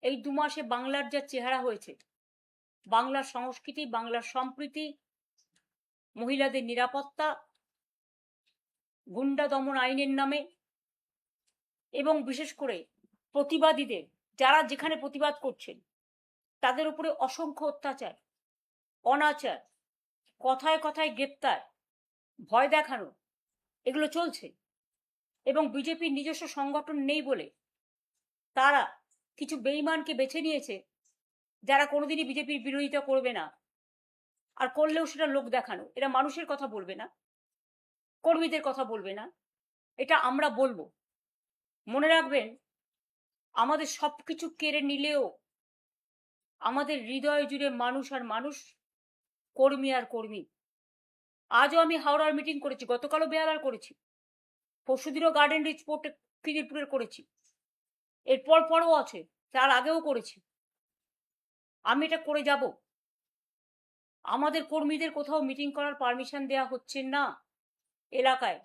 এই 2 মাসে বাংলার যা চেহারা হয়েছে, বাংলার সংস্কৃতি, বাংলার সম্প্রীতি, মহিলাদের নিরাপত্তা, গুন্ডা দমন আইনের নামে এবং বিশেষ করে প্রতিবাদীদের, যারা যেখানে প্রতিবাদ করছেন তাদের উপরে অসংখ্য অত্যাচার, অনাচার, কথায় কথায় গ্রেপ্তার, ভয় দেখানো, এগুলো চলছে। এবং বিজেপির নিজস্ব সংগঠন নেই বলে তারা কিছু বেঈমানকে বেছে নিয়েছে, যারা কোনোদিনই বিজেপির বিরোধিতা করবে না, আর করলেও সেটা লোক দেখানো। এরা মানুষের কথা বলবে না, কর্মীদের কথা বলবে না, এটা আমরা বলবো। মনে রাখবেন, আমাদের সবকিছু কেড়ে নিলেও আমাদের হৃদয় জুড়ে মানুষ আর মানুষ, কর্মী আর কর্মী। আজও আমি হাওড়ার মিটিং করেছি, গতকালও বেহালার করেছি, পরশুদিনও গার্ডেন রিচ পোর্টে খিদিরপুরের করেছি, এরপর পরও আছে, তার আগেও করেছি। আমি এটা করে যাব। আমাদের কর্মীদের কোথাও মিটিং করার পারমিশন দেওয়া হচ্ছে না এলাকায়।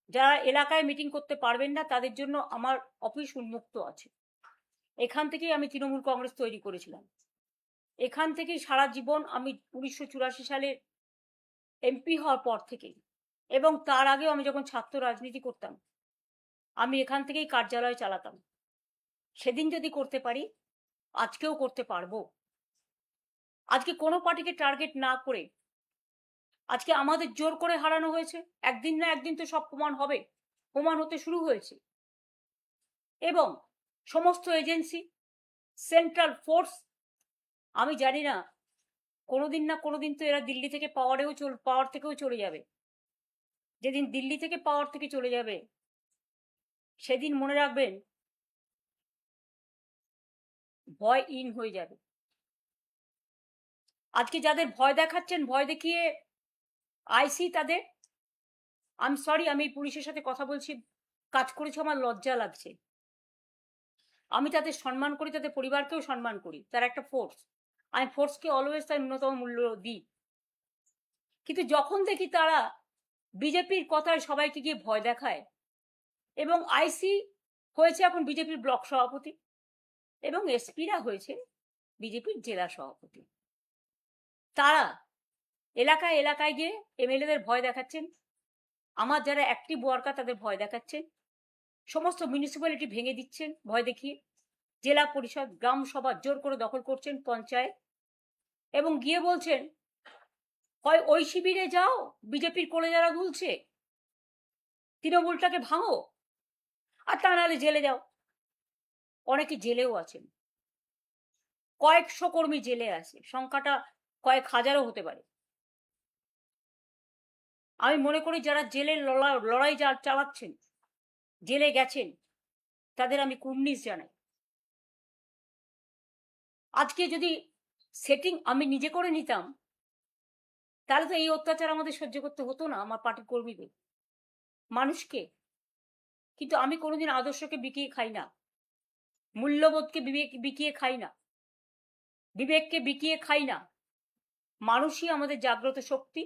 যারা এলাকায় মিটিং করতে পারবেন না তাদের জন্য আমার অফিস উন্মুক্ত আছে। এখান থেকেই আমি তৃণমূল কংগ্রেস তৈরি করেছিলাম। এখান থেকেই সারা জীবন আমি 1984 সালে এমপি হওয়ার পর থেকে, এবং তার আগেও আমি যখন ছাত্র রাজনীতি করতাম, আমি এখান থেকেই কার্যালয় চালাতাম। সেদিন যদি করতে পারি, আজকেও করতে পারবো। আজকে কোনো পার্টিকে টার্গেট না করে আজকে আমাদের জোর করে হারানো হয়েছে। একদিন না একদিন তো সব প্রমাণ হবে, প্রমাণ হতে শুরু হয়েছে। এবং সমস্ত এজেন্সি, সেন্ট্রাল ফোর্স, আমি জানি না কোনোদিন না কোনোদিন তো এরা দিল্লি থেকে পাওয়ার থেকেও চলে যাবে। যেদিন দিল্লি থেকে পাওয়ার থেকে চলে যাবে, সেদিন মনে রাখবেন ভয় ইন হয়ে যাবে। আজকে যাদের ভয় দেখাচ্ছেন, ভয় দেখিয়ে আইসি তাদের, আমি সরি, আমি পুলিশের সাথে কথা বলছি, কাজ করেছে, আমার লজ্জা লাগছে। আমি তাদের সম্মান করি, তাদের পরিবারকেও সম্মান করি, তারা একটা ফোর্স। আমি ফোর্সকে অলওয়েজ তার ন্যূনতম মূল্য দিই। কিন্তু যখন দেখি তারা বিজেপির কথায় সবাইকে গিয়ে ভয় দেখায়, এবং আইসি হয়েছে এখন বিজেপির ব্লক সভাপতি, এবং এসপিরা হয়েছে বিজেপির জেলা সভাপতি, তারা এলাকায় এলাকায় গিয়ে এমএলএদের ভয় দেখাচ্ছেন, আমার যারা অ্যাক্টিভ ওয়ার্কার তাদের ভয় দেখাচ্ছেন, সমস্ত মিউনিসিপ্যালিটি ভেঙে দিচ্ছেন ভয় দেখিয়ে, জেলা পরিষদ, গ্রাম সভা জোর করে দখল করছেন, পঞ্চায়েত, এবং গিয়ে বলছেন হয় ওই শিবিরে যাও, বিজেপির কোলে যারা দুলছে, তৃণমূলটাকে ভাঙো, আর তা নাহলে জেলে যাও। অনেকে জেলেও আছেন, কয়েকশো কর্মী জেলে আছে, সংখ্যাটা কয়েক হাজারও হতে পারে। আমি মনে করি যারা জেলের লড়াই চালাচ্ছেন, জেলে গেছেন, তাদের আমি কুর্নিশ জানাই। আজকে যদি সেটিং আমি নিজে করে নিতাম, তাহলে তো এই অত্যাচার আমাদের সহ্য করতে হতো না, আমার পার্টির কর্মীদের, মানুষকে। কিন্তু আমি কোনোদিন আদর্শকে বিকিয়ে খাই না, মূল্যবোধকে বিকিয়ে খাই না, বিবেককে বিকিয়ে খাই না। মানুষই আমাদের জাগ্রত শক্তি,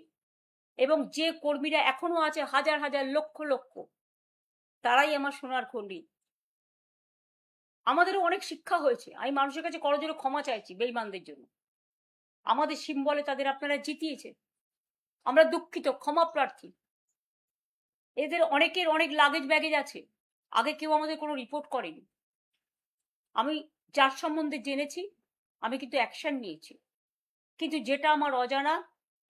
এবং যে কর্মীরা এখনো আছে হাজার হাজার লক্ষ লক্ষ, তারাই আমার সোনার খন্ডি। আমাদেরও অনেক শিক্ষা হয়েছে, আমি মানুষের কাছে করজোড়ে ক্ষমা চাইছি বেঈমানদের জন্য। আমাদের সিম্বলে তাদের আপনারা জিতিয়েছেন, আমরা দুঃখিত, ক্ষমা প্রার্থী। এদের অনেকের অনেক লাগেজ ব্যাগেজ আছে, আগে কেউ আমাদের কোনো রিপোর্ট করেনি। আমি যার সম্বন্ধে জেনেছি আমি কিন্তু অ্যাকশন নিয়েছি, কিন্তু যেটা আমার অজানা,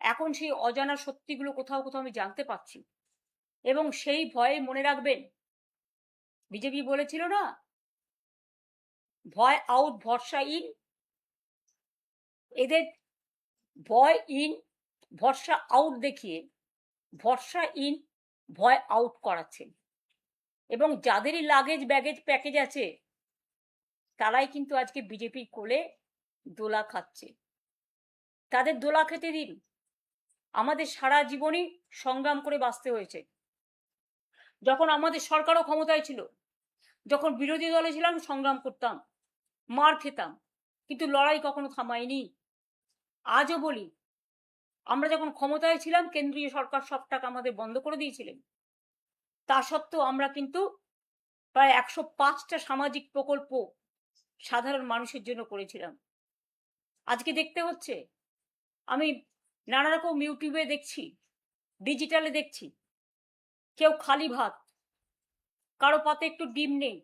এখন সেই অজানা সত্যিগুলো কোথাও কোথাও আমি জানতে পারছি। এবং সেই ভয়ে মনে রাখবেন, বিজেপি বলেছিল না, ভয় আউট ভরসা ইন, এদের ভয় ইন ভরসা আউট দেখিয়ে ভরসা ইন ভয় আউট করাচ্ছেন। এবং যাদেরই লাগেজ ব্যাগেজ প্যাকেজ আছে, তারাই কিন্তু আজকে বিজেপির কোলে দোলা খাচ্ছে। তাদের দোলা খেতে দিন। আমাদের সারা জীবনই সংগ্রাম করে বাঁচতে হয়েছে। যখন আমাদের সরকারও ক্ষমতায় ছিল, যখন বিরোধী দলে ছিলাম, সংগ্রাম করতাম, মার খেতাম, কিন্তু লড়াই কখনো থামায়নি। আজও বলি, আমরা যখন ক্ষমতায় ছিলাম, কেন্দ্রীয় সরকার সব টাকা আমাদের বন্ধ করে দিয়েছিলেন। তা সত্ত্বেও আমরা কিন্তু প্রায় 105টা সামাজিক প্রকল্প সাধারণ মানুষের জন্য করেছিলাম। আজকে দেখতে হচ্ছে, আমি নানা রকম ইউটিউবে দেখছি, ডিজিটালে দেখছি, কেউ খালি ভাত, কারো পাতে একটু ডিম নেই,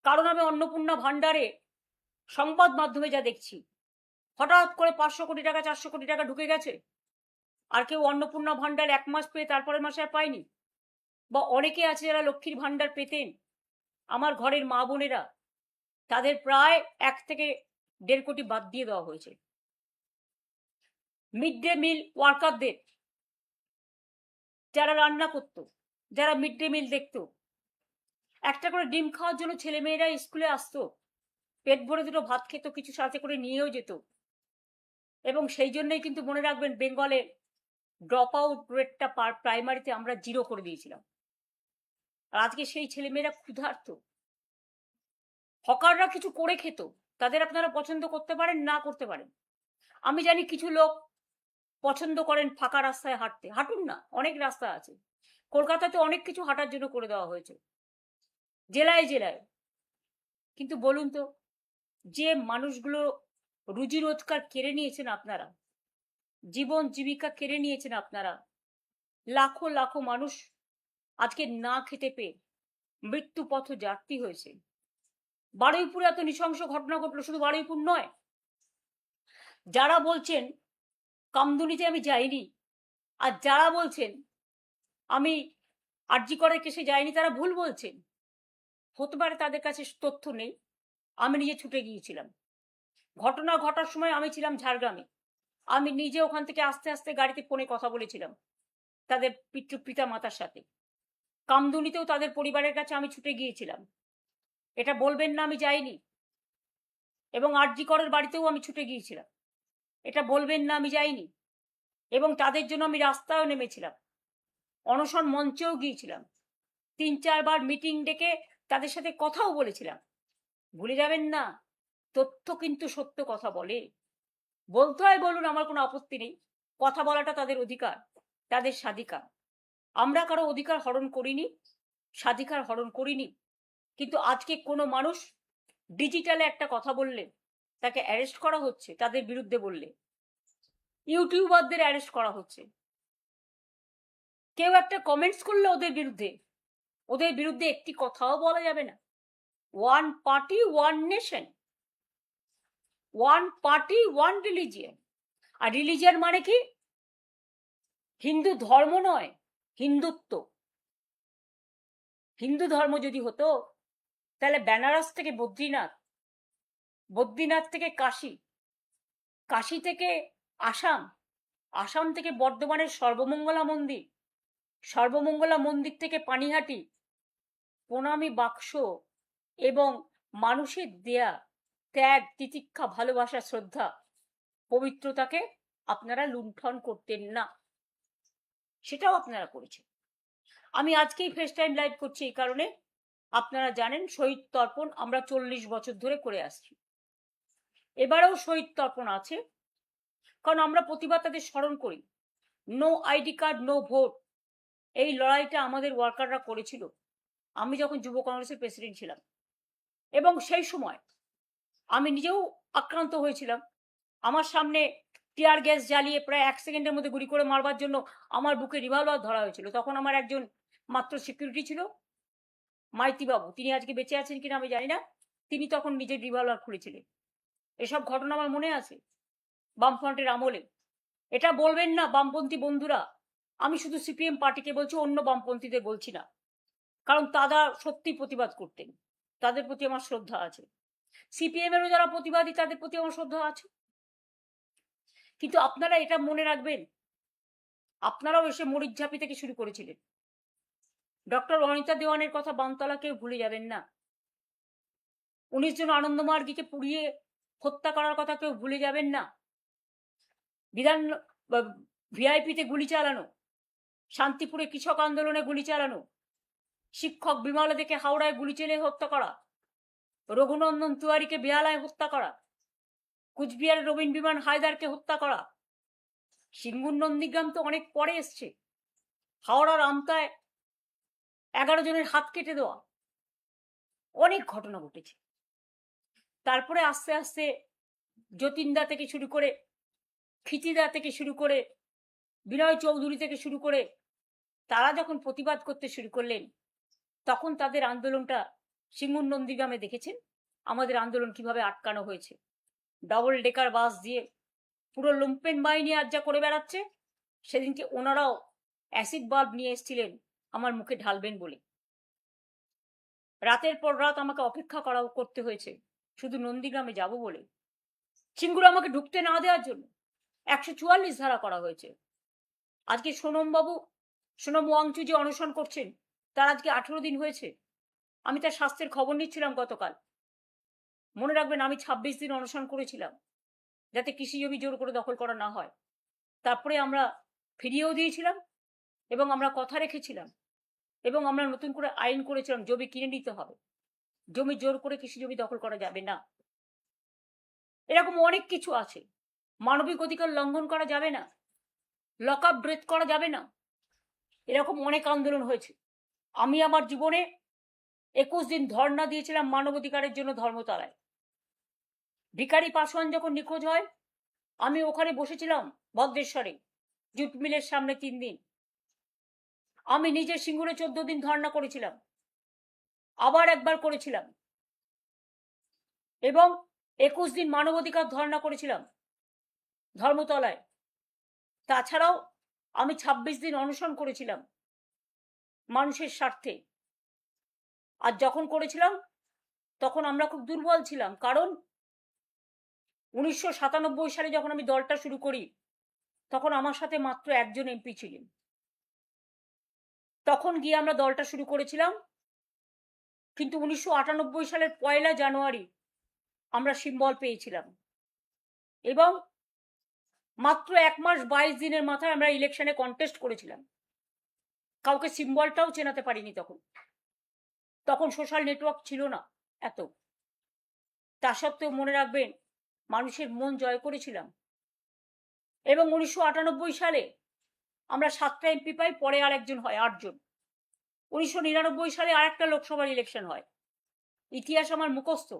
কারো নামে অন্নপূর্ণা ভাণ্ডারে সংবাদ মাধ্যমে যা দেখছি, হঠাৎ করে 500 কোটি টাকা 400 কোটি টাকা ঢুকে গেছে, আর কেউ অন্নপূর্ণা ভাণ্ডার 1 মাস পেয়ে তারপরের মাসে আর পায়নি। বা অনেকে আছে যারা লক্ষ্মীর ভাণ্ডার পেতেন, আমার ঘরের মা বোনেরা, তাদের প্রায় 1 থেকে 1.5 কোটি বাদ দিয়ে দেওয়া হয়েছে। মিড ডে মিল ওয়ার্কারদের, যারা রান্না করত, যারা মিড ডে মিল দেখত, একটা করে ডিম খাওয়ার জন্য ছেলেমেয়েরা স্কুলে আসতো, পেট ভরে দুটো ভাত খেত, কিছু সাথে করে নিয়েও যেত। এবং সেই জন্যই কিন্তু মনে রাখবেন, বেঙ্গলে ড্রপ আউট রেটটা প্রাইমারিতে আমরা 0 করে দিয়েছিলাম। আর আজকে সেই ছেলেমেয়েরা ক্ষুধার্ত। হকাররা কিছু করে খেত, তাদের আপনারা পছন্দ করতে পারেন, না করতে পারেন। আমি জানি কিছু লোক পছন্দ করেন ফাঁকা রাস্তায় হাঁটতে, হাঁটুন না, অনেক রাস্তা আছে। কলকাতাতে অনেক কিছু হাঁটার জন্য করে দেওয়া হয়েছে, জেলায় জেলায়। কিন্তু বলুন তো, যে মানুষগুলো রুজি রোজগার কেড়ে নিয়েছেন আপনারা, জীবন জীবিকা কেড়ে নিয়েছেন আপনারা, লাখো লাখো মানুষ আজকে না খেতে পেয়ে মৃত্যু পথ যাত্রী হয়েছে। বারুইপুরে এত নৃশংস ঘটনা ঘটলো, শুধু বারুইপুর নয়, যারা বলছেন কামদুনিতে আমি যাইনি, আর যারা বলছেন আমি আরজি করের কেসে যাইনি, তারা ভুল বলছেন। হতে পারে তাদের কাছে তথ্য নেই, আমি নিজে ছুটে গিয়েছিলাম। ঘটনা ঘটার সময় আমি ছিলাম ঝাড়গ্রামে, আমি নিজে ওখান থেকে আস্তে আস্তে গাড়িতে ফোনে কথা বলেছিলাম তাদের পিতা মাতার সাথে। কামদুনিতেও তাদের পরিবারের কাছে আমি ছুটে গিয়েছিলাম, এটা বলবেন না আমি যাইনি। এবং আরজি করের বাড়িতেও আমি ছুটে গিয়েছিলাম, এটা বলবেন না আমি যাইনি। এবং তাদের জন্য আমি রাস্তায়ও নেমেছিলাম, অনশন মঞ্চেও গিয়েছিলাম, 3-4 বার মিটিং ডেকে তাদের সাথে কথাও বলেছিলাম। ভুলে যাবেন না, তথ্য কিন্তু সত্য কথা বলে। বলতে হয় বলুন, আমার কোনো আপত্তি নেই, কথা বলাটা তাদের অধিকার, তাদের স্বাধিকার। আমরা কারো অধিকার হরণ করিনি, স্বাধিকার হরণ করিনি। কিন্তু আজকে কোনো মানুষ ডিজিটালে একটা কথা বললে তাকে অ্যারেস্ট করা হচ্ছে, তাদের বিরুদ্ধে বললে ইউটিউবারদের অ্যারেস্ট করা হচ্ছে। কেউ একটা কমেন্টস করলে ওদের বিরুদ্ধে একটি কথাও বলা যাবে না। One party one nation, one party one religion. আর রিলিজিয়ন মানে কি? হিন্দু ধর্ম নয়, হিন্দুত্ব। হিন্দু ধর্ম যদি হতো তাহলে বেনারস থেকে বদ্রীনাথ, বদ্রীনাথ থেকে কাশী, কাশী থেকে আসাম, আসাম থেকে বর্ধমানের সর্বমঙ্গলা মন্দির, সর্বমঙ্গলা মন্দির থেকে পানিহাটি, প্রণামী বাক্স এবং মানুষের দেয়া ত্যাগ, তিতিক্ষা, ভালোবাসা, শ্রদ্ধা, পবিত্রতাকে আপনারা লুণ্ঠন করতেন না, সেটাও আপনারা করেছেন। আমি আজকেই ফেস টাইম লাইভ করছি এই কারণে, আপনারা জানেন শহীদ তর্পণ আমরা 40 বছর ধরে করে আসছি। এবারেও শহীদ তর্পণ আছে, কারণ আমরা প্রতিবার তাদের স্মরণ করি। No ID card no vote, এই লড়াইটা আমাদের ওয়ার্কাররা করেছিল আমি যখন যুব কংগ্রেসের প্রেসিডেন্ট ছিলাম। এবং সেই সময় আমি নিজেও আক্রান্ত হয়েছিলাম। আমার সামনে টিয়ার গ্যাস জ্বালিয়ে প্রায় 1 সেকেন্ডের মধ্যে গুলি করে মারবার জন্য আমার বুকে রিভলভার ধরা হয়েছিল। তখন আমার একজন মাত্র সিকিউরিটি ছিল, মাইতিবাবু, তিনি আজকে বেঁচে আছেন কিনা আমি জানি না, তিনি তখন নিজের রিভলভার খুলেছিলেন। এসব ঘটনা আমার মনে আছে বামফ্রন্টের আমলে। এটা বলবেন না বামপন্থী বন্ধুরা, আমি শুধু সিপিএম পার্টিকে বলছি, অন্য বামপন্থীদের বলছি না, কারণ তারা সত্যি প্রতিবাদ করতেন, তাদের প্রতি আমার শ্রদ্ধা আছে। সিপিএম এরও যারা প্রতিবাদী তাদের প্রতি আমার শ্রদ্ধা আছে। কিন্তু আপনারা এটা মনে রাখবেন, আপনারাও এসে মরিচঝাঁপি থেকে শুরু করেছিলেন। ডক্টর অনিতা দেওয়ানের কথা বামতলা কেউ ভুলে যাবেন না। 19 জন আনন্দমার্গীকে পুড়িয়ে হত্যা করার কথা কেউ ভুলে যাবেন না। বিধান ভিআইপিতে গুলি চালানো, শান্তিপুরে কৃষক আন্দোলনে গুলি চালানো, শিক্ষক বিমলা দেখে হাওড়ায় গুলি চেলে হত্যা করা, রঘুনন্দন তিওয়ারিকে বেহালায় হত্যা করা, কুচবিহারের রবীন বিমান হায়দারকে হত্যা করা, সিঙ্গুর নন্দীগ্রাম তো অনেক পরে এসছে, হাওড়ার আমতায় 11 জনের হাত কেটে দেওয়া, অনেক ঘটনা ঘটেছে। তারপরে আস্তে আস্তে যতীনদা থেকে শুরু করে, ক্ষিতিদা থেকে শুরু করে, বিনয় চৌধুরী থেকে শুরু করে তারা যখন প্রতিবাদ করতে শুরু করলেন, তখন তাদের আন্দোলনটা সিঙ্গুর নন্দীগ্রামে দেখেছেন আমাদের আন্দোলন কিভাবে আটকানো হয়েছে। ডবল ডেকার বাস দিয়ে পুরো লুম্পেন বাহিনী আজ যা করে বেড়াচ্ছে, সেদিনকে ওনারাও অ্যাসিড বাল্ব নিয়ে এসেছিলেন আমার মুখে ঢালবেন বলে। রাতের পর রাত আমাকে অপেক্ষা করতে হয়েছে শুধু নন্দীগ্রামে যাব বলে। সিঙ্গুর আমাকে ঢুকতে না দেওয়ার জন্য 144 ধারা করা হয়েছে। আজকে সোনম ওয়াংচু যে অনশন করছেন, তার আজকে 18 দিন হয়েছে। আমি তার স্বাস্থ্যের খবর নিচ্ছিলাম গতকাল। মনে রাখবেন, আমি 26 দিন অনশন করেছিলাম যাতে কৃষি জমি জোর করে দখল করা না হয়। তারপরে আমরা ফিরিয়েও দিয়েছিলাম এবং আমরা কথা রেখেছিলাম এবং আমরা নতুন করে আইন করেছিলাম জমি কিনে নিতে হবে, জমি জোর করে কৃষি জমি দখল করা যাবে না। এরকম অনেক কিছু আছে। মানবিক অধিকার লঙ্ঘন করা যাবে না, লক আপ ব্রেথ করা যাবে না, এরকম অনেক আন্দোলন হয়েছে। আমি আমার জীবনে 21 দিন ধর্ণা দিয়েছিলাম মানবাধিকারের জন্য ধর্মতলায়। ভিখারি পাসওয়ান যখন নিখোঁজ হয়, আমি ওখানে বসেছিলাম ভদ্রেশ্বরে জুট মিলের সামনে 3 দিন। আমি নিজে সিঙ্গুরে 14 দিন ধর্ণা করেছিলাম, আবার একবার করেছিলাম, এবং 21 দিন মানবাধিকার ধর্ণা করেছিলাম ধর্মতলায়। তাছাড়াও আমি 26 দিন অনশন করেছিলাম মানুষের স্বার্থে। আর যখন করেছিলাম তখন আমরা খুব দুর্বল ছিলাম, কারণ 1997 সালে যখন আমি দলটা শুরু করি, তখন আমার সাথে মাত্র একজন এমপি ছিলেন। তখন গিয়ে আমরা দলটা শুরু করেছিলাম, কিন্তু 1998 সালের 1 জানুয়ারি আমরা সিম্বল পেয়েছিলাম এবং মাত্র 1 মাস 22 দিনের মাথায় আমরা ইলেকশনে কন্টেস্ট করেছিলাম। কাউকে সিম্বলটাও চেনাতে পারিনি তখন সোশ্যাল নেটওয়ার্ক ছিল না এত। তা সত্ত্বেও মনে রাখবেন, মানুষের মন জয় করেছিলাম এবং 1998 সালে আমরা 7টা এমপি পাই, পরে আর একজন হয়, 8 জন। 1999 সালে আরেকটা লোকসভার ইলেকশন হয়, ইতিহাস আমার মুখস্থ।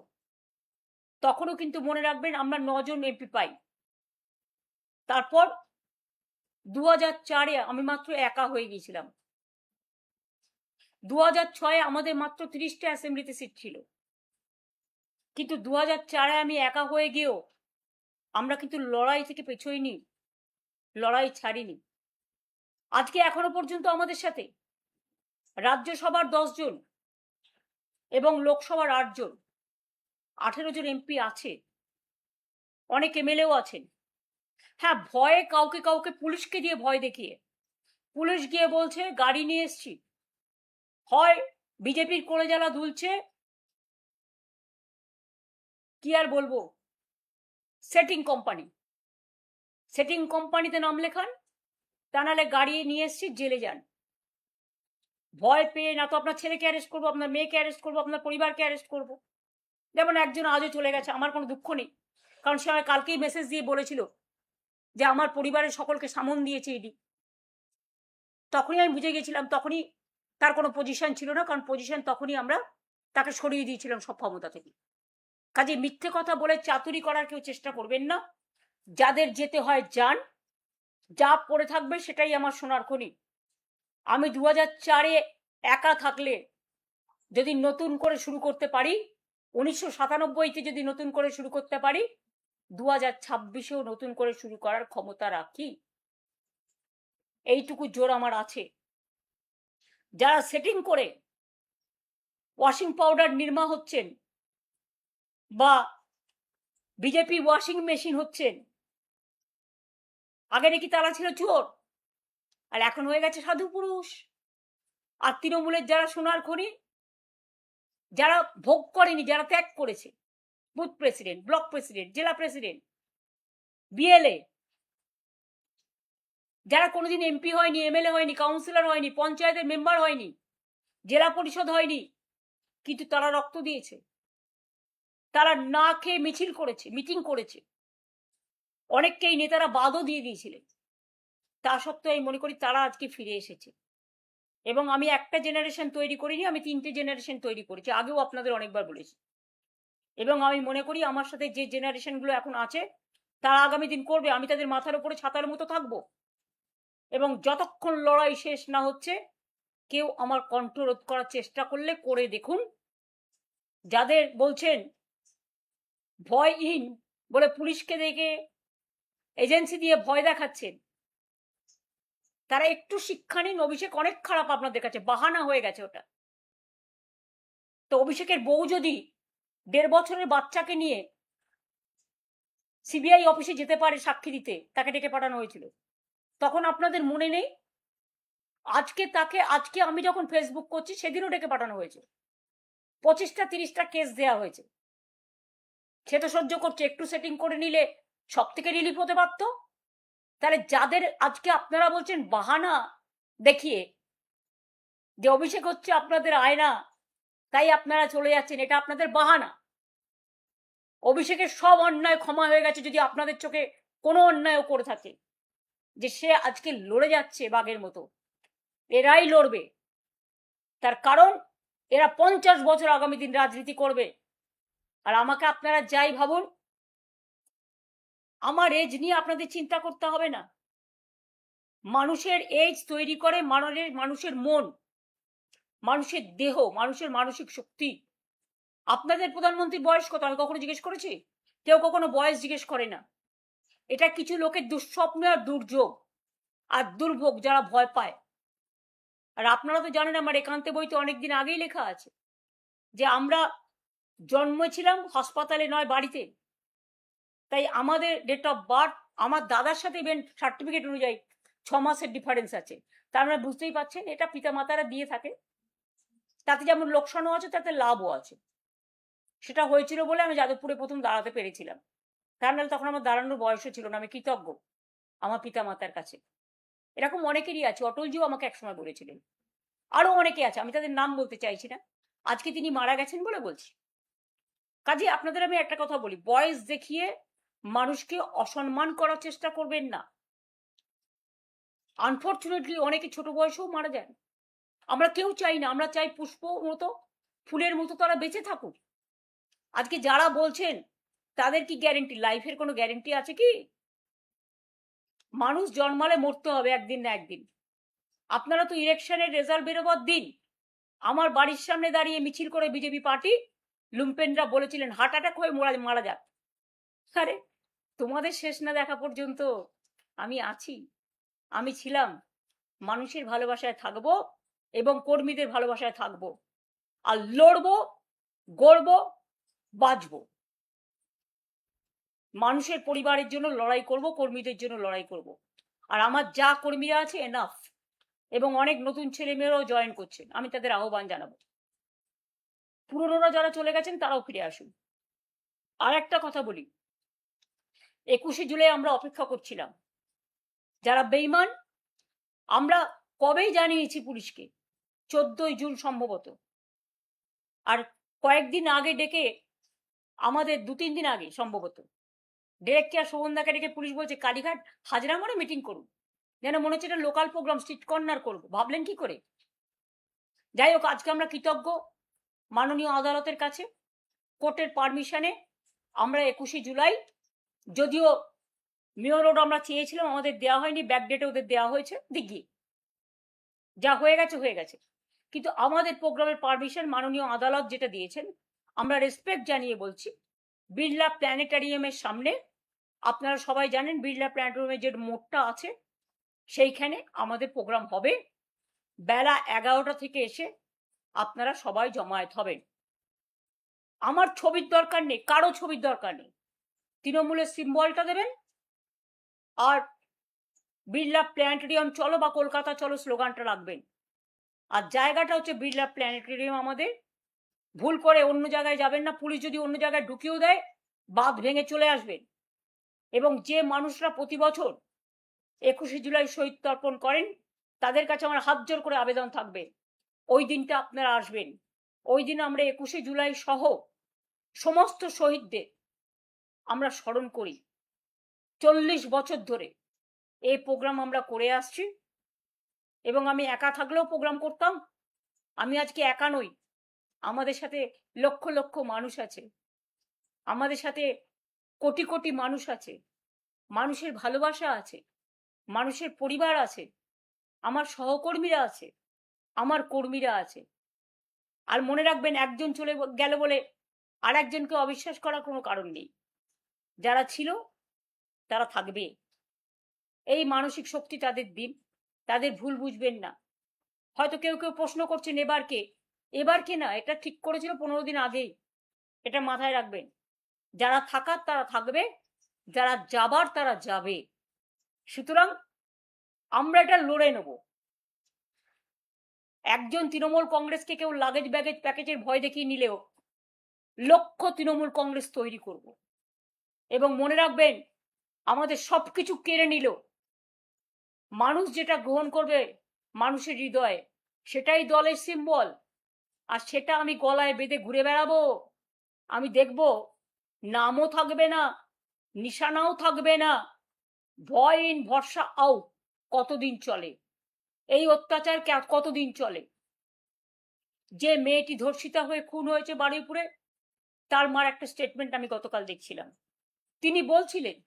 তখনও কিন্তু মনে রাখবেন আমরা 9 জন এমপি পাই। তারপর 2004-এ আমি মাত্র একা হয়ে গিয়েছিলাম। 2006-এ আমাদের মাত্র 30টা অ্যাসেম্বলিতে সিট ছিল, কিন্তু 2004-এ আমি একা হয়ে গিয়েও আমরা কিন্তু লড়াই থেকে পেছোইনি, লড়াই ছাড়িনি। আজকে এখনো পর্যন্ত আমাদের সাথে রাজ্যসভার 10 জন এবং লোকসভার 8 জন, 18 জন এমপি আছে, অনেক এমএলএও আছেন। হ্যাঁ, ভয়ে কাউকে কাউকে পুলিশকে দিয়ে ভয় দেখিয়ে, পুলিশ গিয়ে বলছে গাড়ি নিয়ে এসছি, হয় বিজেপির কোলে জ্বালা দুলছে, কি আর বলবো, সেটিং কোম্পানিতে নাম লেখান, তা নাহলে গাড়ি নিয়ে এসছি জেলে যান। ভয় পেয়ে না তো আপনার ছেলেকে অ্যারেস্ট করবো, আপনার মেয়েকে অ্যারেস্ট করবো, আপনার পরিবারকে অ্যারেস্ট করবো। যেমন একজন আজও চলে গেছে, আমার কোনো দুঃখ নেই, কারণ সে আমায় কালকেই মেসেজ দিয়ে বলেছিল যে আমার পরিবারের সকলকে সামন দিয়েছে ইডি। তখনই আমি বুঝে গেছিলাম, তখনই তার কোনো পজিশন ছিল না, কারণ পজিশন তখনই আমরা তাকে সরিয়ে দিয়েছিলাম সব ক্ষমতা থেকে। কাজে মিথ্যে কথা বলে চাতুরি করার কেউ চেষ্টা করবেন না। যাদের যেতে হয় যান, যা পড়ে থাকবে সেটাই আমার সোনার খনি। আমি 2004-এ একা থাকলে যদি নতুন করে শুরু করতে পারি, 1997-তে যদি নতুন করে শুরু করতে পারি, 2026-এও নতুন করে শুরু করার ক্ষমতা রাখি। এইটুকু জোর আমার আছে। যারা সেটিং করে ওয়াশিং পাউডার নির্মা হচ্ছেন বা বিজেপি ওয়াশিং মেশিন হচ্ছেন, আগে নাকি তারা ছিল চোর আর এখন হয়ে গেছে সাধু পুরুষ। আর তৃণমূলের যারা সোনার খনি, যারা ভোগ করেনি, যারা ত্যাগ করেছে, বুথ প্রেসিডেন্ট, ব্লক প্রেসিডেন্ট, জেলা প্রেসিডেন্ট, বিএলএ, যারা কোনোদিন এমপি হয়নি, এমএলএ হয়নি, কাউন্সিলর হয়নি, পঞ্চায়েতের মেম্বার হয়নি, জেলা পরিষদ হয়নি, কিন্তু তারা রক্ত দিয়েছে, তারা না খেয়ে মিছিল করেছে, মিটিং করেছে, অনেককেই নেতারা বাদও দিয়ে দিয়েছিলেন। তা সত্ত্বেও আমি মনে করি তারা আজকে ফিরে এসেছে। এবং আমি একটা জেনারেশন তৈরি করিনি, আমি 3টে জেনারেশন তৈরি করেছি, আগেও আপনাদের অনেকবার বলেছি। এবং আমি মনে করি আমার সাথে যে জেনারেশনগুলো এখন আছে তারা আগামী দিন করবে। আমি তাদের মাথার উপরে ছাতার মতো থাকবো এবং যতক্ষণ লড়াই শেষ না হচ্ছে কেউ আমার কণ্ঠ রোধ করার চেষ্টা করলে করে দেখুন। যাদের বলছেন ভয়হীন বলে পুলিশকে দেখে এজেন্সি দিয়ে ভয় দেখাচ্ছেন, তারা একটু শিক্ষা নিন। অভিষেক অনেক খারাপ আপনাদের কাছে, বাহানা হয়ে গেছে ওটা। তো অভিষেকের বউ যদি 1.5 বছরের বাচ্চাকে নিয়ে সিবিআই অফিসে যেতে পারে সাক্ষী দিতে, তাকে ডেকে পাঠানো হয়েছিল, তখন আপনাদের মনে নেই? আজকে আমি যখন ফেসবুক করছি সেদিনও ডেকে পাঠানো হয়েছে, 25টা 30টা কেস দেওয়া হয়েছে। সে তো সহ্য করছে, একটু সেটিং করে নিলে সব থেকে রিলিফ হতে পারতো। তাহলে যাদের আজকে আপনারা বলছেন বাহানা দেখিয়ে যে অভিষেক হচ্ছে আপনাদের আয়না, তাই আপনারা চলে যাচ্ছেন, এটা আপনাদের বাহানা। অভিষেকের সব অন্যায় ক্ষমা হয়ে গেছে যদি আপনাদের চোখে কোনো অন্যায়ও করে থাকে, যে সে আজকে লড়ে যাচ্ছে বাঘের মতো। এরাই লড়বে, তার কারণ এরা 50 বছর আগামী দিন রাজনীতি করবে। আর আমাকে আপনারা যাই ভাবুন, আমার এজ নিয়ে আপনাদের চিন্তা করতে হবে না। মানুষের এজ তৈরি করে মানুষের মন, মানুষের দেহ, মানুষের মানসিক শক্তি। আপনাদের প্রধানমন্ত্রীর বয়স কত আমি কখনো জিজ্ঞেস করেছি? কেউ কখনো বয়স জিজ্ঞেস করে না। এটা কিছু লোকের দুঃস্বপ্ন আর দুর্যোগ আর দুর্ভোগ, যারা ভয় পায়। আর আপনারা তো জানেন আমার একান্তে বইতে অনেকদিন আগেই লেখা আছে যে আমরা জন্মেছিলাম হাসপাতালে নয় বাড়িতে। তাই আমাদের ডেট অফ বার্থ আমার দাদার সাথে ইভেন সার্টিফিকেট অনুযায়ী 6 মাসের ডিফারেন্স আছে। তার মানে বুঝতেই পারছেন এটা পিতামাতারা দিয়ে থাকে। তাতে যেমন লোকসানও আছে, তাতে লাভও আছে। সেটা হয়েছিল বলে আমি যাদবপুরে প্রথম দাঁড়াতে পেরেছিলাম। তার নাহলে তখন আমার দাঁড়ানোর বয়সও ছিল না। আমি কৃতজ্ঞ আমার পিতামাতার কাছে। এরকম অনেকেরই আছে। অটলজিও আমাকে একসময় বলেছিলেন, আরো অনেকে আছে, আমি তাদের নাম বলতে চাইছি না, আজকে তিনি মারা গেছেন বলে বলছি। কাজে আপনাদের আমি একটা কথা বলি, বয়স দেখিয়ে মানুষকে অসম্মান করার চেষ্টা করবেন না। আনফর্চুনেটলি অনেকে ছোট বয়সেও মারা যান। আমরা কেউ চাই না, আমরা চাই পুষ্প মতো, ফুলের মতো তারা বেঁচে থাকুক। আজকে যারা বলছেন তাদের কি গ্যারেন্টি? লাইফের কোনো গ্যারেন্টি আছে কি? মানুষ জন্মালে মরতে হবে একদিন না একদিন। আপনারা তো ইলেকশনের রেজাল্ট বেরোবার দিন আমার বাড়ির সামনে দাঁড়িয়ে মিছিল করে বিজেপি পার্টি লুম্পেনরা বলেছিলেন হার্ট অ্যাটাক হয়ে মারা যাক। আরে তোমাদের শেষ না দেখা পর্যন্ত আমি আছি, আমি ছিলাম। মানুষের ভালোবাসায় থাকবো এবং কর্মীদের ভালোবাসায় থাকবো, আর লড়বো, গড়বো, বাঁচবো। মানুষের পরিবারের জন্য লড়াই করব, কর্মীদের জন্য লড়াই করব। আর আমার যা কর্মীরা আছে এনাফ, এবং অনেক নতুন ছেলে মেয়েরাও জয়েন করছেন, আমি তাদের আহ্বান জানাবো। পুরনোরা যারা চলে গেছেন তারাও ফিরে আসুন। আর একটা কথা বলি, 21শে জুলাই আমরা অপেক্ষা করছিলাম। যারা বেঈমান, আমরা কবেই জানিয়েছি পুলিশকে, 14ই জুন সম্ভবত। আর কয়েকদিন আগে ডেকে, আমাদের 2-3 দিন আগে সম্ভবত, ডিরেক্ট কেয়ার শোভনদাকে ডেকে পুলিশ বলছে কালীঘাট হাজরা মোড়ে মিটিং করুন। যেন মনে হচ্ছে এটা লোকাল প্রোগ্রাম, স্ট্রিট কর্নার করবো। ভাবলেন কি করে? যাই হোক, আজকে আমরা কৃতজ্ঞ মাননীয় আদালতের কাছে, কোর্টের পারমিশনে আমরা 21শে জুলাই, যদিও মেয়র রোড আমরা চেয়েছিলাম, আমাদের দেওয়া হয়নি, ব্যাকডেটে ওদের দেওয়া হয়েছে, দিঘি যা হয়ে গেছে হয়ে গেছে, কিন্তু আমাদের প্রোগ্রামের পারমিশন মাননীয় আদালত যেটা দিয়েছেন, আমরা রেসপেক্ট জানিয়ে বলছি, বিড়লা প্ল্যানেটারিয়ামের সামনে, আপনারা সবাই জানেন বিড়লা প্ল্যানেটারিয়ামের যে মোড়টা আছে সেইখানে আমাদের প্রোগ্রাম হবে। বেলা 11টা থেকে এসে আপনারা সবাই জমায়েত হবেন। আমার ছবির দরকার নেই, কারো ছবির দরকার নেই। তৃণমূলের সিম্বলটা দেবেন আর বিড়লা প্ল্যানেটেরিয়াম চলো বা কলকাতা চলো স্লোগানটা রাখবেন। আর জায়গাটা হচ্ছে বিড়লা প্ল্যানেটেরিয়াম আমাদের। ভুল করে অন্য জায়গায় যাবেন না। পুলিশ যদি অন্য জায়গায় ঢুকিয়েও দেয়, বাঁধ ভেঙে চলে আসবেন। এবং যে মানুষরা প্রতি বছর 21শে জুলাই শহীদ তর্পণ করেন, তাদের কাছে আমার হাত জোর করে আবেদন থাকবে, ওই দিনটা আপনারা আসবেন। ওই দিন আমরা 21শে জুলাই সহ সমস্ত শহীদদের আমরা স্মরণ করি। 40 বছর ধরে এই প্রোগ্রাম আমরা করে আসছি, এবং আমি একা থাকলেও প্রোগ্রাম করতাম। আমি আজকে একা নই, আমাদের সাথে লক্ষ লক্ষ মানুষ আছে। আমাদের সাথে কোটি কোটি মানুষ আছে, মানুষের ভালোবাসা আছে, মানুষের পরিবার আছে, আমার সহকর্মীরা আছে, আমার কর্মীরা আছে। আর মনে রাখবেন, একজন চলে গেল বলে আর একজনকে অবিশ্বাস করার কোনো কারণ নেই। যারা ছিল তারা থাকবে। এই মানসিক শক্তি তাদের দিন, তাদের ভুল বুঝবেন না। হয়তো কেউ কেউ প্রশ্ন করছেন এবার কে না, এটা ঠিক করেছিল 15 দিন আগেই। এটা মাথায় রাখবেন। যারা থাকার তারা থাকবে, যারা যাবার তারা যাবে। সুতরাং আমরা এটা লড়ে নেব। একজন তৃণমূল কংগ্রেসকে কেউ লাগেজ ব্যাগেজ প্যাকেজের ভয় দেখিয়ে নিলেও লক্ষ তৃণমূল কংগ্রেস তৈরি করব। এবং মনে রাখবেন, আমাদের সবকিছু কেড়ে নিল, মানুষ যেটা গ্রহণ করবে মানুষের হৃদয়ে, সেটাই দলের সিম্বল। আর সেটা আমি গলায় বেঁধে ঘুরে বেড়াবো। আমি দেখব নামও থাকবে না, নিশানাও থাকবে না। ভয় ইন ভরসা আউট কতদিন চলে? এই অত্যাচার কতদিন চলে? যে মেয়েটি ধর্ষিতা হয়ে খুন হয়েছে বারুইপুরে, তার মার একটা স্টেটমেন্ট আমি গতকাল দেখছিলাম। তিনি বলছিলেন,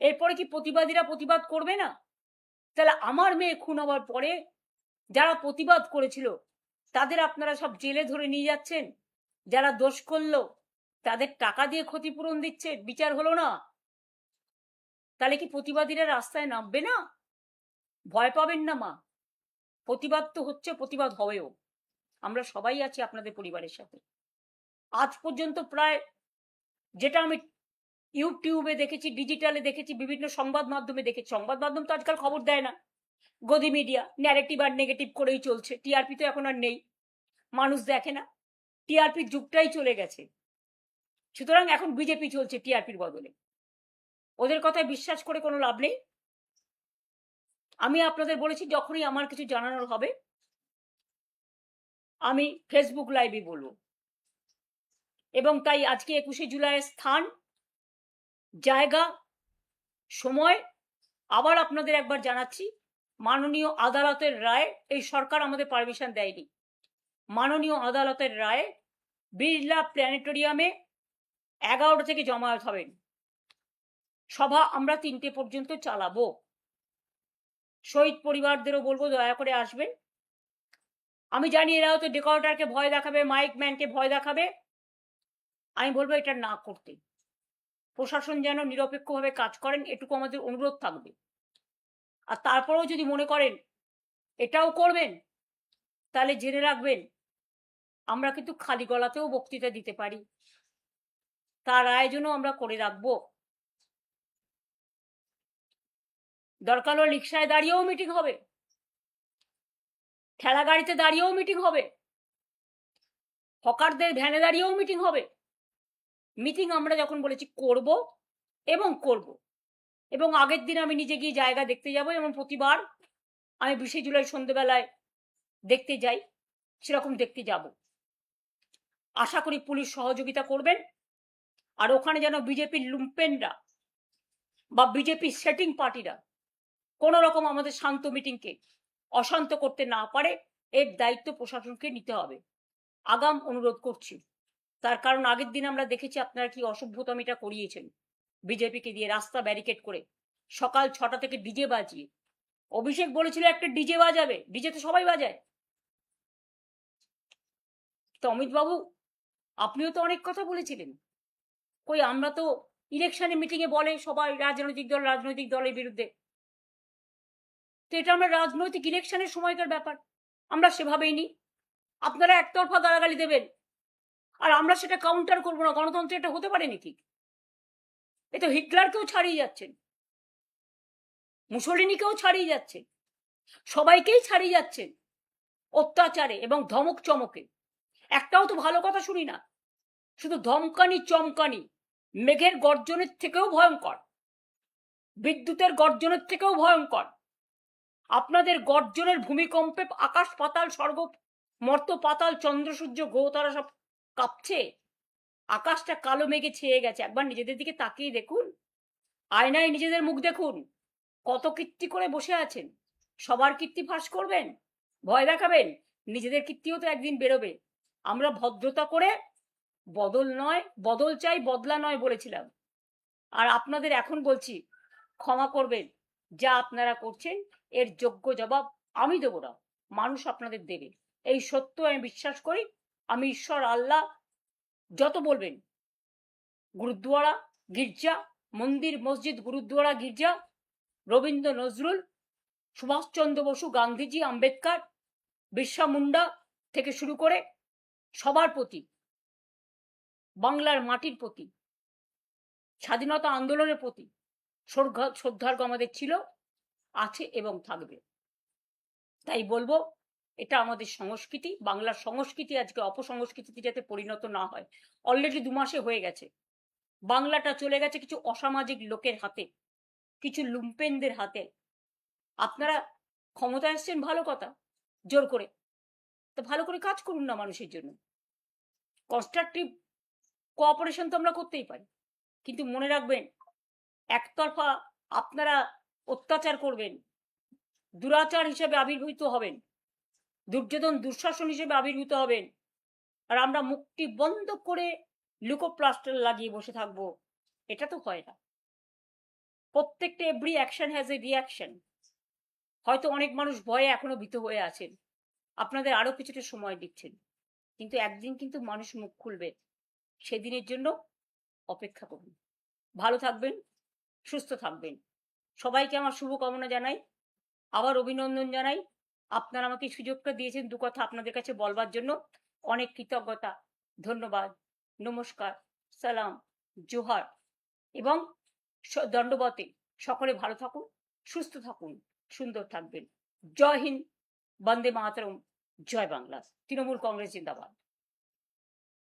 এরপরে কি প্রতিবাদীরা প্রতিবাদ করবে না? তাহলে আমার মেয়ে খুন হওয়ার পরে যারা প্রতিবাদ করেছিল তাদের আপনারা সব জেলে ধরে নিয়ে যাচ্ছেন। যারা দোষ করলো তাদের টাকা দিয়ে ক্ষতিপূরণ দিচ্ছে, বিচার হলো না। তাহলে কি প্রতিবাদীরা রাস্তায় নামবে না? ভয় পাবেন না মা, প্রতিবাদ তো হচ্ছে, প্রতিবাদ হবেও। আমরা সবাই আছি আপনাদের পরিবারের সাথে। আজ পর্যন্ত প্রায়, যেটা আমি ইউটিউবে দেখেছি, ডিজিটালে দেখেছি, বিভিন্ন সংবাদ মাধ্যমে দেখেছি, সংবাদ মাধ্যম তো আজকাল খবর দেয় না, গদি মিডিয়া ন্যারেটিভ আর নেগেটিভ করেই চলছে। টিআরপি তো এখন আর নেই, মানুষ দেখে না, টিআরপির যুগটাই চলে গেছে। সুতরাং এখন বিজেপি চলছে টিআরপির বদলে। ওদের কথায় বিশ্বাস করে কোনো লাভ নেই। আমি আপনাদের বলেছি, যখনই আমার কিছু জানানোর হবে আমি ফেসবুক লাইভে বলবো। এবং তাই আজকে 21শে জুলাইয়ের স্থান, জায়গা, সময় আবার আপনাদের একবার জানাচ্ছি। মাননীয় আদালতের রায়, এই সরকার আমাদের পারমিশন দেয়নি, মাননীয় আদালতের রায় বিড়লা প্ল্যানেটোরিয়ামে 11টা থেকে জমায়েত হবেন। সভা আমরা 3টে পর্যন্ত চালাবো। শহীদ পরিবারদেরও বলবো দয়া করে আসবেন। আমি জানি এরা হয়তো ডেকোরেটরকে ভয় দেখাবে, মাইক ম্যানকে ভয় দেখাবে, আমি বলবো এটা না করতে। প্রশাসন যেন নিরপেক্ষভাবে কাজ করেন, এটুকু আমাদের অনুরোধ থাকবে। আর তারপরেও যদি মনে করেন এটাও করবেন, তাহলে জেনে রাখবেন আমরা কিন্তু খালি গলাতেও বক্তৃতা দিতে পারি, তার আয়োজনও আমরা করে রাখবো। দরকার হলে রিক্সায় দাঁড়িয়েও মিটিং হবে, ঠেলা গাড়িতে দাঁড়িয়েও মিটিং হবে, হকারদের ভ্যানে দাঁড়িয়েও মিটিং হবে। মিটিং আমরা যখন বলেছি করব এবং করব। এবং আগের দিন আমি নিজে গিয়ে জায়গা দেখতে যাব, এবং প্রতিবার আমি 20শে জুলাই সন্ধ্যেবেলায় দেখতে যাই, সেরকম দেখতে যাব। আশা করি পুলিশ সহযোগিতা করবেন। আর ওখানে যেন বিজেপির লুম্পেনরা বা বিজেপির সেটিং পার্টিরা কোনো রকম আমাদের শান্ত মিটিংকে অশান্ত করতে না পারে, এর দায়িত্ব প্রশাসনকে নিতে হবে। আগাম অনুরোধ করছি। তার কারণ আগের দিন আমরা দেখেছি আপনারা কি অসভ্যতামিটা করিয়েছেন বিজেপিকে দিয়ে, রাস্তা ব্যারিকেড করে, সকাল 6টা থেকে ডিজে বাজিয়ে। অভিষেক বলেছিল একটা ডিজে বাজাবে, ডিজে তো সবাই বাজায়। তো অমিত বাবু, আপনিও তো অনেক কথা বলেছিলেন। কই, আমরা তো ইলেকশনে মিটিংয়ে বলে সবাই রাজনৈতিক দলের বিরুদ্ধে। তো এটা আমরা রাজনৈতিক ইলেকশনের সময়কার ব্যাপার, আমরা সেভাবেই নিই। আপনারা একতরফা গালাগালি দেবেন আর আমরা সেটা কাউন্টার করবো না। গণতন্ত্রে এটা হতে পারে নাকি? এ তো হিটলারকেও ছাড়িয়ে যাচ্ছেন, মুসোলিনিকেও ছাড়িয়ে যাচ্ছেন, সবাইকেই ছাড়িয়ে যাচ্ছেন অত্যাচারে এবং ধমক চমকে। একটাও তো ভালো কথা শুনি না, শুধু ধমকানি চমকানি। মেঘের গর্জনের থেকেও ভয়ঙ্কর, বিদ্যুতের গর্জনের থেকেও ভয়ঙ্কর। আপনাদের গর্জনের ভূমিকম্পে আকাশ পাতাল, স্বর্গ মর্ত পাতাল, চন্দ্র সূর্য গ্রহ তারা সব কাঁপছে। আকাশটা কালো মেঘে ছেয়ে গেছে। একবার নিজেদের দিকে তাকিয়ে দেখুন, আয়নায় নিজেদের মুখ দেখুন। কত কীর্তি করে বসে আছেন। সবার কীর্তি ফাঁস করবেন, ভয় দেখাবেন? নিজেদের কীর্তিও তো একদিন বেরোবে। আমরা ভদ্রতা করে বদল নয়, বদল চাই, বদলা নয় বলেছিলাম। আর আপনাদের এখন বলছি, ক্ষমা করবেন, যা আপনারা করছেন এর যোগ্য জবাব আমি দেবো না, মানুষ আপনাদের দেবে। এই সত্য আমি বিশ্বাস করি। আমি ঈশ্বর, আল্লাহ যত বলবেন, গুরুদ্বারা, গির্জা, মন্দির, মসজিদ, গুরুদ্বারা, গির্জা, রবীন্দ্র নজরুল, সুভাষচন্দ্র বসু, গান্ধীজি, আম্বেদকর, বিরসা মুন্ডা থেকে শুরু করে সবার প্রতি, বাংলার মাটির প্রতি, স্বাধীনতা আন্দোলনের প্রতি শ্রদ্ধার্ঘ আমাদের ছিল, আছে এবং থাকবে। তাই বলবো, এটা আমাদের সংস্কৃতি, বাংলার সংস্কৃতি আজকে অপসংস্কৃতিতে যাতে পরিণত না হয়। অলরেডি 2 মাসে হয়ে গেছে। বাংলাটা চলে গেছে কিছু অসামাজিক লোকের হাতে, কিছু লুম্পেনদের হাতে। আপনারা ক্ষমতা এসছেন, ভালো কথা, জোর করে, তো ভালো করে কাজ করুন না মানুষের জন্য। কনস্ট্রাকটিভ কোঅপারেশন তো আমরা করতেই পারি, কিন্তু মনে রাখবেন, একতরফা আপনারা অত্যাচার করবেন, দুরাচার হিসেবে আবির্ভূত হবেন, দুর্যোধন দুঃশাসন হিসেবে আবির্ভূত হবেন, আর আমরা মুখটি বন্ধ করে লুকোপ্লাস্টার লাগিয়ে বসে থাকবো, এটা তো হয় না। প্রত্যেকটা every action has a reaction. হয়তো অনেক মানুষ ভয়ে এখনো ভীত হয়ে আছেন, আপনাদের আরো কিছুটা সময় দিচ্ছেন, কিন্তু একদিন কিন্তু মানুষ মুখ খুলবে, সেদিনের জন্য অপেক্ষা করুন। ভালো থাকবেন, সুস্থ থাকবেন। সবাইকে আমার শুভকামনা জানাই, আবার অভিনন্দন জানাই। আপনারা আমাকে সুযোগটা দিয়েছেন 2 কথা আপনাদের কাছে বলবার জন্য। অনেক কৃতজ্ঞতা, ধন্যবাদ, নমস্কার, সালাম, জোহার এবং দণ্ডবতে। সকলে ভালো থাকুন, সুস্থ থাকুন, সুন্দর থাকবেন। জয় হিন্দ, বন্দে মাতরম, জয় বাংলা। তৃণমূল কংগ্রেস জিন্দাবাদ।